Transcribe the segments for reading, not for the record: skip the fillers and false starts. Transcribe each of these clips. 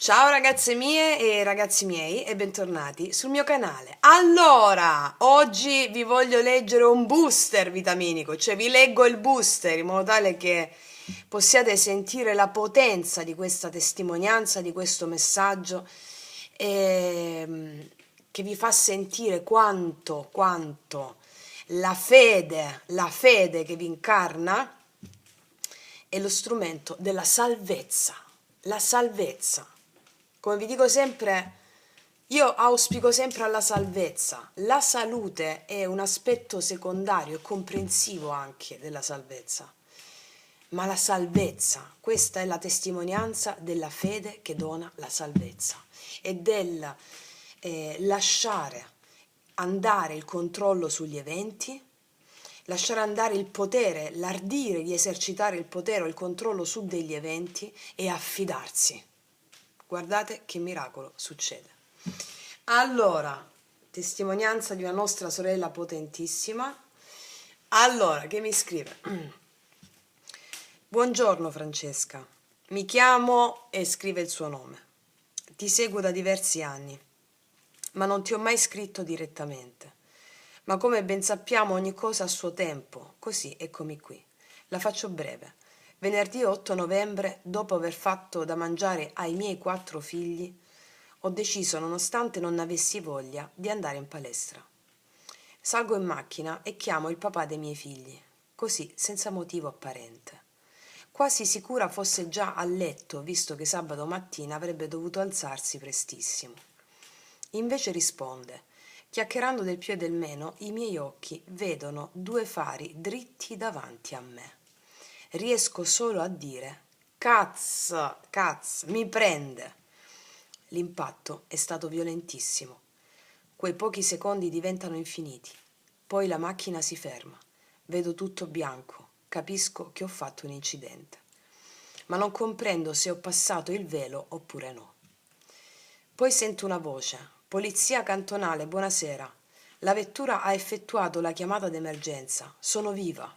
Ciao ragazze mie e ragazzi miei e bentornati sul mio canale. Allora, oggi vi voglio leggere un booster vitaminico, cioè vi leggo il booster in modo tale che possiate sentire la potenza di questa testimonianza, di questo messaggio, che vi fa sentire quanto la fede che vi incarna è lo strumento della salvezza. La salvezza. Come vi dico sempre, io auspico sempre alla salvezza. La salute è un aspetto secondario e comprensivo anche della salvezza. Ma la salvezza, questa è la testimonianza della fede che dona la salvezza e del lasciare andare il controllo sugli eventi, lasciare andare il potere, l'ardire di esercitare il potere o il controllo su degli eventi e affidarsi. Guardate che miracolo succede. Allora, testimonianza di una nostra sorella potentissima. Allora, che mi scrive? Buongiorno Francesca, mi chiamo e scrive il suo nome. Ti seguo da diversi anni, ma non ti ho mai scritto direttamente. Ma come ben sappiamo ogni cosa ha suo tempo, così eccomi qui. La faccio breve. Venerdì 8 novembre, dopo aver fatto da mangiare ai miei 4 figli, ho deciso, nonostante non avessi voglia, di andare in palestra. Salgo in macchina e chiamo il papà dei miei figli, così senza motivo apparente. Quasi sicura fosse già a letto, visto che sabato mattina avrebbe dovuto alzarsi prestissimo. Invece risponde: chiacchierando del più e del meno, i miei occhi vedono 2 fari dritti davanti a me. Riesco solo a dire: cazzo, mi prende. L'impatto è stato violentissimo. Quei pochi secondi diventano infiniti. Poi la macchina si ferma. Vedo tutto bianco. Capisco che ho fatto un incidente. Ma non comprendo se ho passato il velo oppure no. Poi sento una voce: polizia cantonale, buonasera. La vettura ha effettuato la chiamata d'emergenza. Sono viva.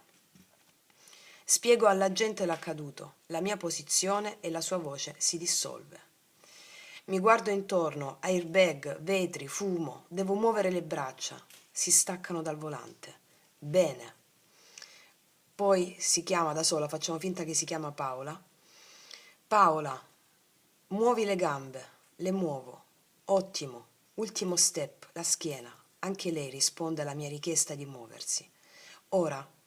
Spiego alla gente l'accaduto, la mia posizione e la sua voce si dissolve. Mi guardo intorno, airbag, vetri, fumo, devo muovere le braccia. Si staccano dal volante. Bene. Poi si chiama da sola, facciamo finta che si chiama Paola. Paola, muovi le gambe, le muovo. Ottimo. Ultimo step, la schiena. Anche lei risponde alla mia richiesta di muoversi. Ora,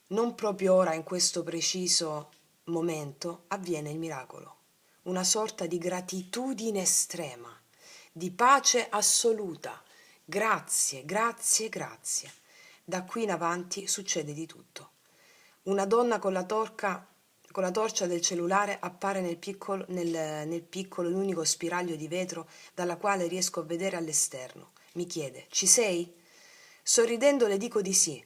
non proprio ora, in questo preciso momento, avviene il miracolo. Una sorta di gratitudine estrema, di pace assoluta. Grazie, grazie, grazie. Da qui in avanti succede di tutto. Una donna con la torcia del cellulare appare nel piccolo l'unico spiraglio di vetro dalla quale riesco a vedere all'esterno. Mi chiede: ci sei? Sorridendo le dico di sì.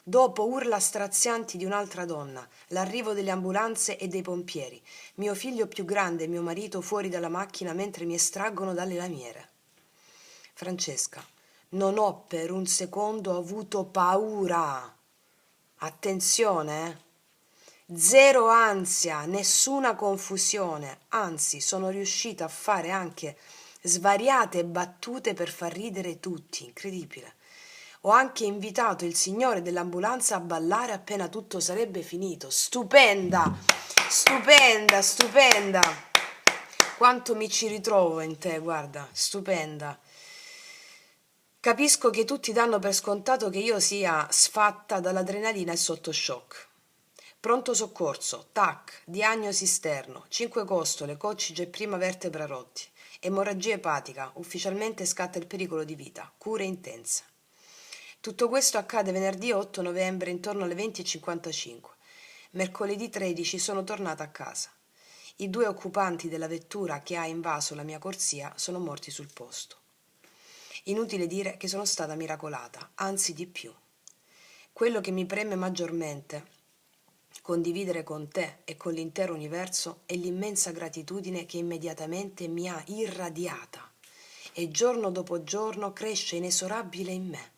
Dopo urla strazianti di un'altra donna, l'arrivo delle ambulanze e dei pompieri, mio figlio più grande e mio marito fuori dalla macchina mentre mi estraggono dalle lamiere. Francesca, non ho per un secondo avuto paura. Attenzione, Zero ansia, nessuna confusione, anzi sono riuscita a fare anche svariate battute per far ridere tutti, incredibile. Ho anche invitato il signore dell'ambulanza a ballare appena tutto sarebbe finito. Stupenda, stupenda, stupenda. Quanto mi ci ritrovo in te, guarda, stupenda. Capisco che tutti danno per scontato che io sia sfatta dall'adrenalina e sotto shock. Pronto soccorso, TAC, diagnosi esterno, 5 costole, coccige e prima vertebra rotti, emorragia epatica, ufficialmente scatta il pericolo di vita, cure intense. Tutto questo accade venerdì 8 novembre intorno alle 20:55. Mercoledì 13 sono tornata a casa. I 2 occupanti della vettura che ha invaso la mia corsia sono morti sul posto. Inutile dire che sono stata miracolata, anzi di più. Quello che mi preme maggiormente condividere con te e con l'intero universo è l'immensa gratitudine che immediatamente mi ha irradiata e giorno dopo giorno cresce inesorabile in me.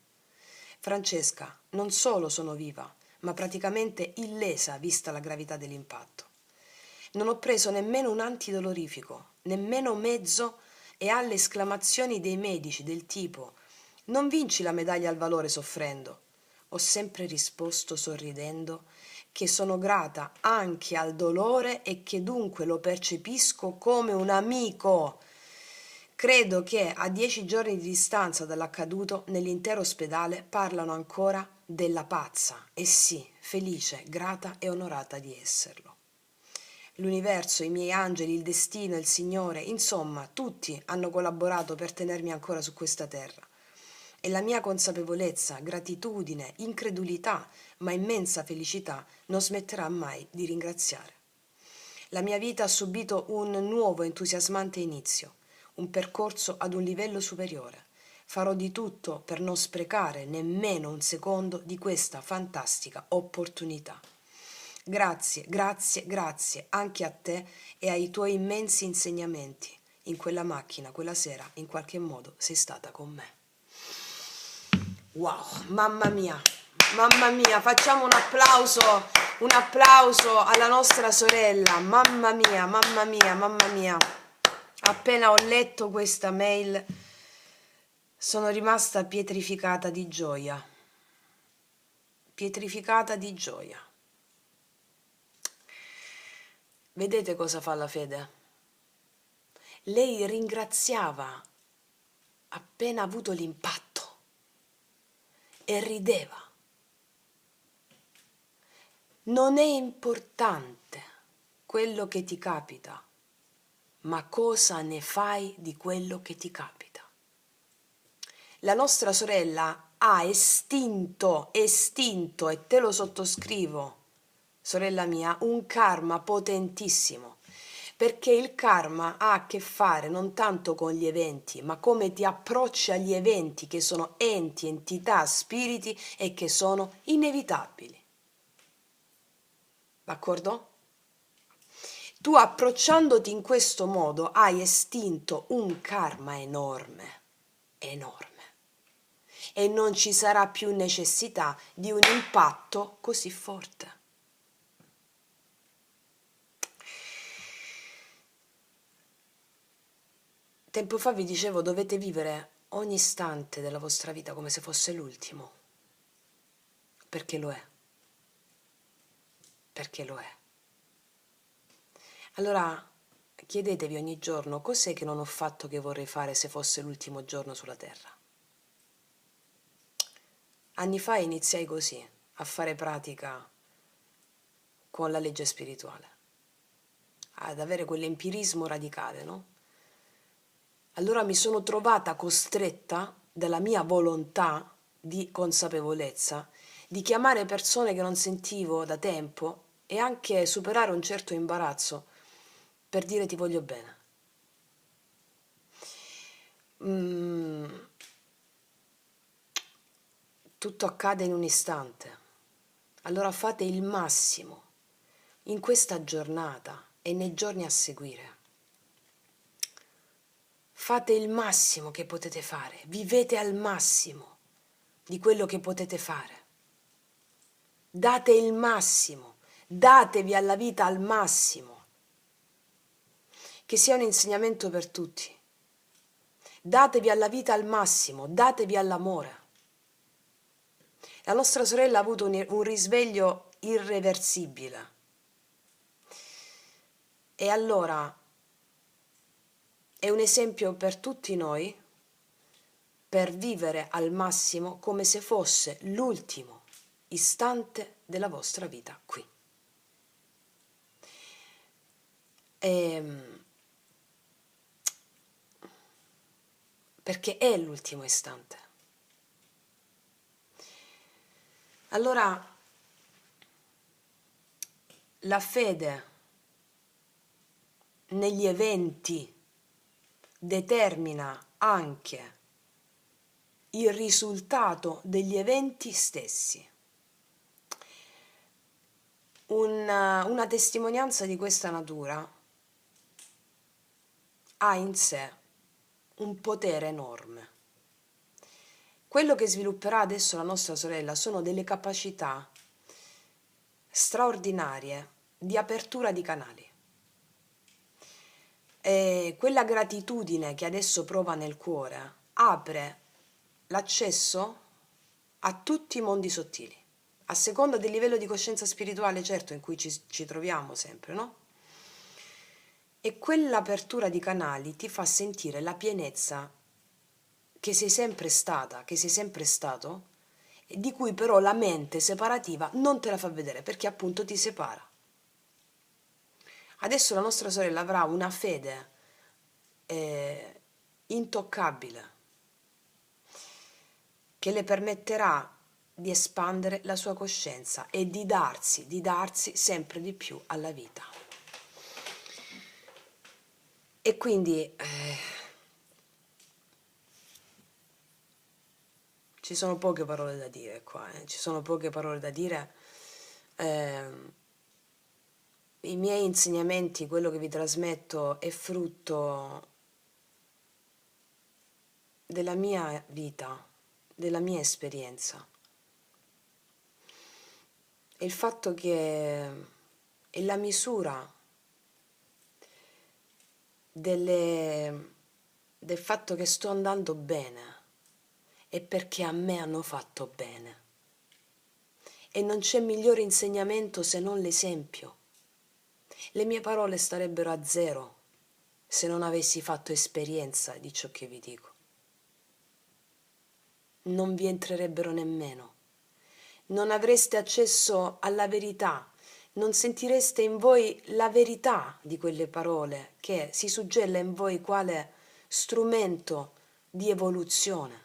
Francesca, non solo sono viva, ma praticamente illesa vista la gravità dell'impatto. Non ho preso nemmeno un antidolorifico, nemmeno mezzo, e alle esclamazioni dei medici del tipo «Non vinci la medaglia al valore soffrendo», ho sempre risposto sorridendo che sono grata anche al dolore e che dunque lo percepisco come un amico. Credo che a 10 giorni di distanza dall'accaduto nell'intero ospedale parlano ancora della pazza, e sì, felice, grata e onorata di esserlo. L'universo, i miei angeli, il destino, il Signore, insomma, tutti hanno collaborato per tenermi ancora su questa terra. E la mia consapevolezza, gratitudine, incredulità, ma immensa felicità non smetterà mai di ringraziare. La mia vita ha subito un nuovo entusiasmante inizio, un percorso ad un livello superiore. Farò di tutto per non sprecare nemmeno un secondo di questa fantastica opportunità. Grazie, grazie, grazie anche a te e ai tuoi immensi insegnamenti. In quella macchina, quella sera, in qualche modo sei stata con me. Wow, mamma mia, facciamo un applauso alla nostra sorella. Mamma mia, mamma mia, mamma mia. Appena ho letto questa mail sono rimasta pietrificata di gioia. Pietrificata di gioia. Vedete cosa fa la fede? Lei ringraziava appena avuto l'impatto e rideva. Non è importante quello che ti capita, ma cosa ne fai di quello che ti capita. La nostra sorella ha estinto, e te lo sottoscrivo, sorella mia, un karma potentissimo, perché il karma ha a che fare non tanto con gli eventi, ma come ti approcci agli eventi che sono enti, entità, spiriti e che sono inevitabili. D'accordo? Tu approcciandoti in questo modo hai estinto un karma enorme, enorme. E non ci sarà più necessità di un impatto così forte. Tempo fa vi dicevo, dovete vivere ogni istante della vostra vita come se fosse l'ultimo. Perché lo è. Perché lo è. Allora, chiedetevi ogni giorno cos'è che non ho fatto che vorrei fare se fosse l'ultimo giorno sulla terra. Anni fa iniziai così, a fare pratica con la legge spirituale, ad avere quell'empirismo radicale, no? Allora mi sono trovata costretta dalla mia volontà di consapevolezza di chiamare persone che non sentivo da tempo e anche superare un certo imbarazzo per dire ti voglio bene. Tutto accade in un istante. Allora fate il massimo in questa giornata e nei giorni a seguire. Fate il massimo che potete fare, vivete al massimo di quello che potete fare. Date il massimo, datevi alla vita al massimo. Che sia un insegnamento per tutti. Datevi alla vita al massimo, datevi all'amore. La nostra sorella ha avuto un risveglio irreversibile. E allora è un esempio per tutti noi per vivere al massimo come se fosse l'ultimo istante della vostra vita qui. Perché è l'ultimo istante. Allora, la fede negli eventi determina anche il risultato degli eventi stessi. Una testimonianza di questa natura ha in sé un potere enorme. Quello che svilupperà adesso la nostra sorella sono delle capacità straordinarie di apertura di canali. E quella gratitudine che adesso prova nel cuore apre l'accesso a tutti i mondi sottili, a seconda del livello di coscienza spirituale, certo, in cui ci troviamo sempre, no? E quell'apertura di canali ti fa sentire la pienezza che sei sempre stata, che sei sempre stato, e di cui però la mente separativa non te la fa vedere perché appunto ti separa. Adesso la nostra sorella avrà una fede intoccabile che le permetterà di espandere la sua coscienza e di darsi sempre di più alla vita. E quindi ci sono poche parole da dire qua, ci sono poche parole da dire. I miei insegnamenti, quello che vi trasmetto, è frutto della mia vita, della mia esperienza. E il fatto che è la misura del fatto che sto andando bene è perché a me hanno fatto bene. E non c'è migliore insegnamento se non l'esempio. Le mie parole starebbero a zero se non avessi fatto esperienza di ciò che vi dico. Non vi entrerebbero nemmeno. Non avreste accesso alla verità, non sentireste in voi la verità di quelle parole che si suggella in voi quale strumento di evoluzione.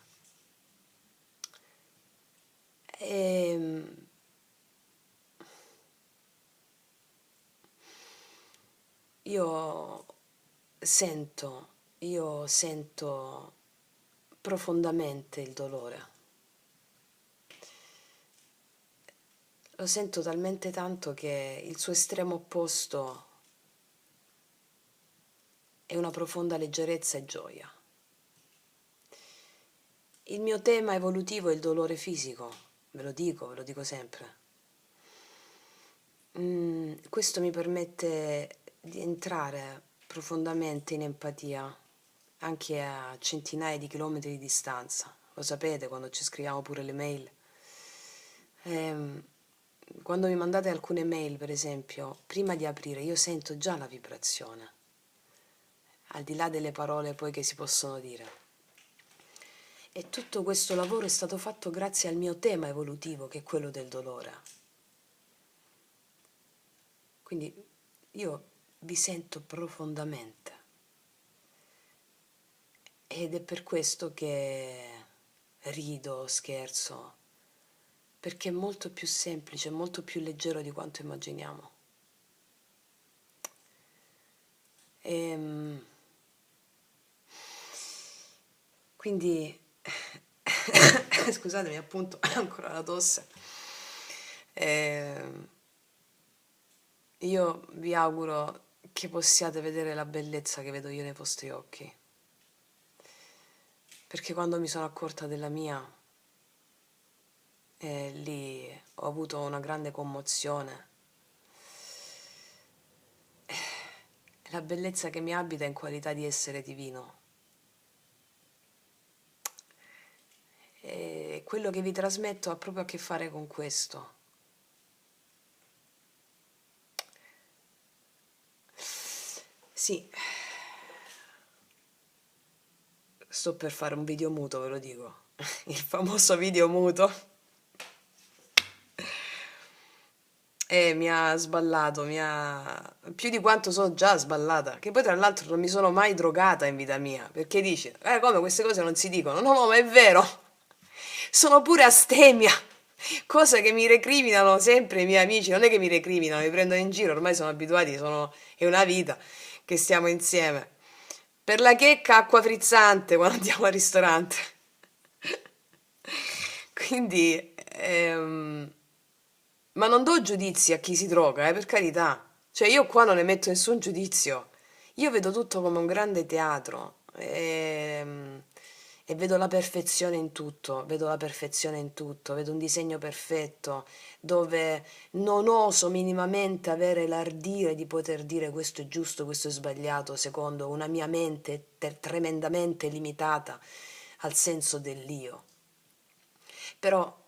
Io sento profondamente il dolore. Lo sento talmente tanto che il suo estremo opposto è una profonda leggerezza e gioia. Il mio tema evolutivo è il dolore fisico, ve lo dico sempre. Questo mi permette di entrare profondamente in empatia, anche a centinaia di chilometri di distanza. Lo sapete quando ci scriviamo pure le mail. Quando mi mandate alcune mail, per esempio, prima di aprire io sento già la vibrazione, al di là delle parole poi che si possono dire. E tutto questo lavoro è stato fatto grazie al mio tema evolutivo, che è quello del dolore. Quindi io vi sento profondamente. Ed è per questo che rido, scherzo, perché è molto più semplice, molto più leggero di quanto immaginiamo. Quindi, scusatemi, appunto, ancora la tosse. Io vi auguro che possiate vedere la bellezza che vedo io nei vostri occhi. Perché quando mi sono accorta della mia, lì ho avuto una grande commozione. La bellezza che mi abita in qualità di essere divino. E quello che vi trasmetto ha proprio a che fare con questo. Sì, sto per fare un video muto, ve lo dico. Il famoso video muto. E mi ha sballato, più di quanto sono già sballata. Che poi tra l'altro non mi sono mai drogata in vita mia. Perché dici, come queste cose non si dicono? No, no, ma è vero. Sono pure astemia. Cosa che mi recriminano sempre i miei amici. Non è che mi recriminano, mi prendono in giro. Ormai sono abituati, è una vita che stiamo insieme. Per la checca acqua frizzante quando andiamo al ristorante. Quindi, ma non do giudizi a chi si droga, per carità. Cioè io qua non emetto nessun giudizio. Io vedo tutto come un grande teatro. e vedo la perfezione in tutto, vedo la perfezione in tutto, vedo un disegno perfetto dove non oso minimamente avere l'ardire di poter dire questo è giusto, questo è sbagliato, secondo una mia mente tremendamente limitata al senso dell'io. Però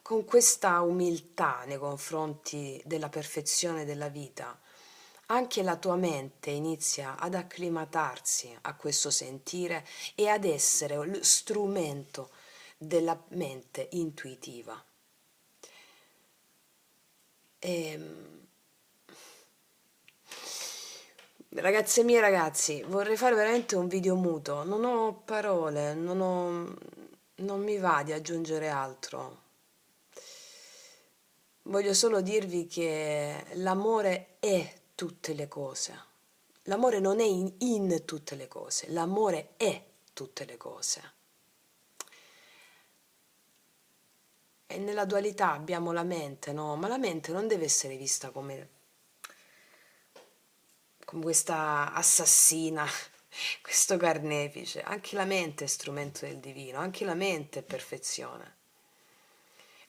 con questa umiltà nei confronti della perfezione della vita, anche la tua mente inizia ad acclimatarsi a questo sentire e ad essere lo strumento della mente intuitiva. E, ragazze mie, ragazzi, vorrei fare veramente un video muto. Non ho parole, non mi va di aggiungere altro. Voglio solo dirvi che l'amore è tutte le cose. L'amore non è in tutte le cose, l'amore è tutte le cose. E nella dualità abbiamo la mente, no? Ma la mente non deve essere vista come questa assassina, questo carnefice. Anche la mente è strumento del divino, anche la mente è perfezione.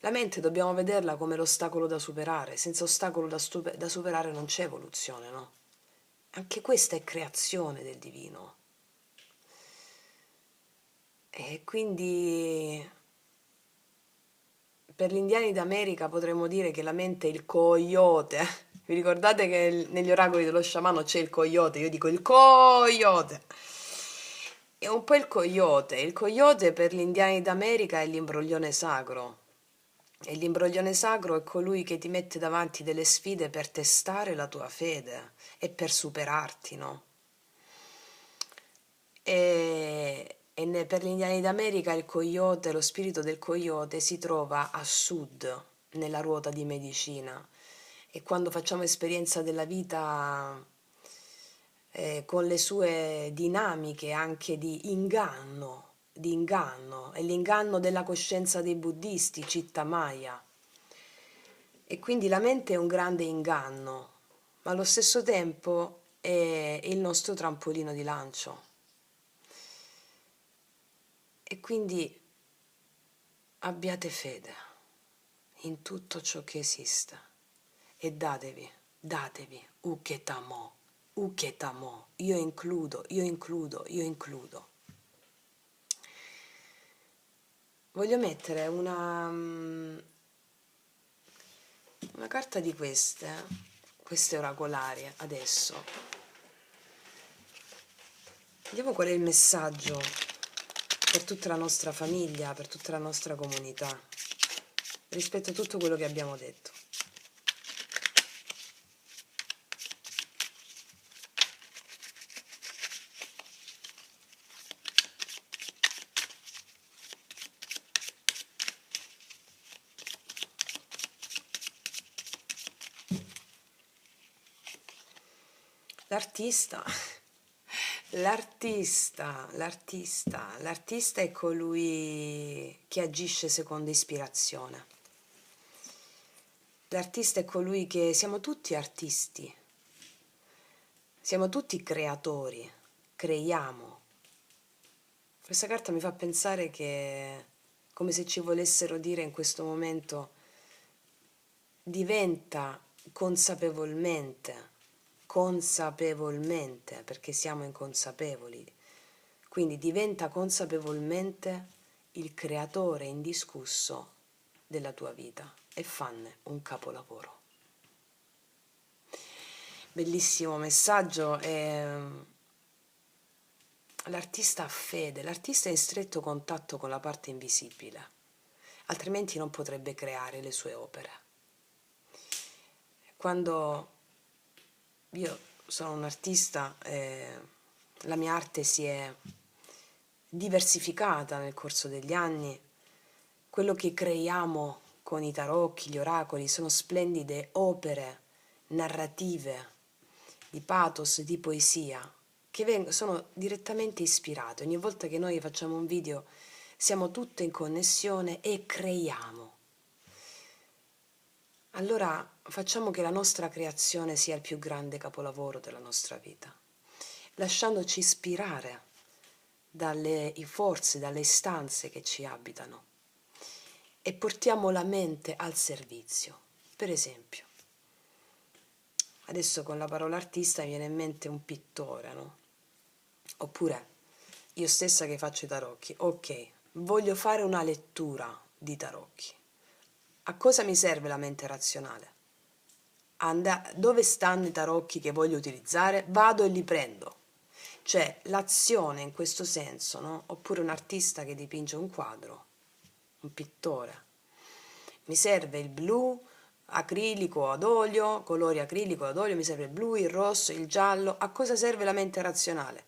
La mente dobbiamo vederla come l'ostacolo da superare, senza ostacolo da superare non c'è evoluzione, no? Anche questa è creazione del divino. E quindi per gli indiani d'America potremmo dire che la mente è il coyote. Vi ricordate che negli oracoli dello sciamano c'è il coyote? Io dico il coyote. È un po' il coyote. Il coyote per gli indiani d'America è l'imbroglione sacro. E l'imbroglione sacro è colui che ti mette davanti delle sfide per testare la tua fede e per superarti, no? Per gli indiani d'America il coyote, lo spirito del coyote si trova a sud, nella ruota di medicina. E quando facciamo esperienza della vita con le sue dinamiche anche di inganno, è l'inganno della coscienza dei buddisti, Citta Maya. E quindi la mente è un grande inganno, ma allo stesso tempo è il nostro trampolino di lancio. E quindi abbiate fede in tutto ciò che esiste e datevi, uketamo, io includo, io includo, io includo. Voglio mettere una carta di queste oracolari adesso. Vediamo qual è il messaggio per tutta la nostra famiglia, per tutta la nostra comunità, rispetto a tutto quello che abbiamo detto. L'artista, l'artista è colui che agisce secondo ispirazione. L'artista è colui che siamo tutti artisti, siamo tutti creatori, creiamo. Questa carta mi fa pensare che, come se ci volessero dire in questo momento, diventa consapevolmente, perché siamo inconsapevoli, quindi diventa consapevolmente il creatore indiscusso della tua vita e fanne un capolavoro. Bellissimo messaggio. L'artista ha fede, l'artista è in stretto contatto con la parte invisibile, altrimenti non potrebbe creare le sue opere. Quando io sono un artista, la mia arte si è diversificata nel corso degli anni. Quello che creiamo con i tarocchi, gli oracoli, sono splendide opere narrative, di pathos, di poesia, che sono direttamente ispirate. Ogni volta che noi facciamo un video siamo tutte in connessione e creiamo. Allora facciamo che la nostra creazione sia il più grande capolavoro della nostra vita, lasciandoci ispirare dalle forze, dalle istanze che ci abitano e portiamo la mente al servizio. Per esempio, adesso con la parola artista mi viene in mente un pittore, no? Oppure io stessa che faccio i tarocchi. Ok, voglio fare una lettura di tarocchi. A cosa mi serve la mente razionale? Dove stanno i tarocchi che voglio utilizzare? Vado e li prendo. Cioè l'azione in questo senso, no? Oppure un artista che dipinge un quadro, un pittore. Mi serve il blu, acrilico ad olio, colori acrilico ad olio, mi serve il blu, il rosso, il giallo. A cosa serve la mente razionale?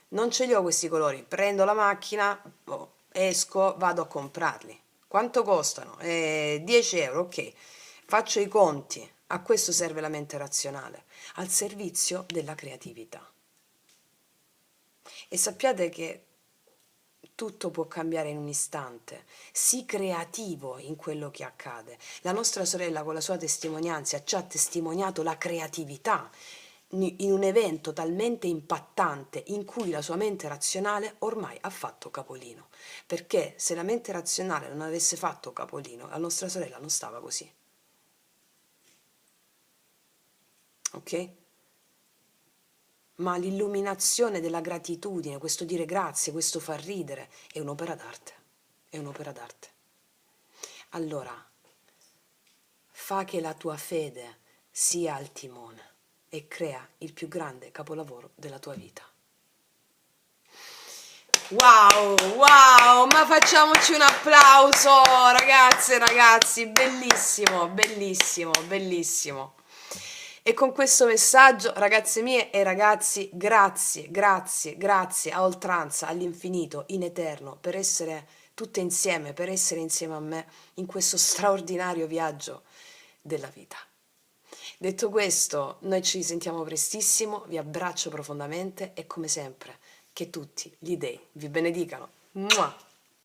Non ce li ho questi colori, prendo la macchina, esco, vado a comprarli. Quanto costano? 10 euro, ok. Faccio i conti. A questo serve la mente razionale, al servizio della creatività. E sappiate che tutto può cambiare in un istante. Sii creativo in quello che accade. La nostra sorella con la sua testimonianza ci ha testimoniato la creatività in un evento talmente impattante in cui la sua mente razionale ormai ha fatto capolino. Perché se la mente razionale non avesse fatto capolino, la nostra sorella non stava così. Ok? Ma l'illuminazione della gratitudine, questo dire grazie, questo far ridere, è un'opera d'arte. È un'opera d'arte. Allora, fa che la tua fede sia al timone e crea il più grande capolavoro della tua vita. Wow, wow, ma facciamoci un applauso, ragazze e ragazzi, bellissimo, bellissimo, bellissimo. E con questo messaggio, ragazze mie e ragazzi, grazie, grazie, grazie a oltranza, all'infinito, in eterno, per essere tutte insieme, per essere insieme a me in questo straordinario viaggio della vita. Detto questo, noi ci sentiamo prestissimo, vi abbraccio profondamente e come sempre, che tutti gli dei vi benedicano. Mua!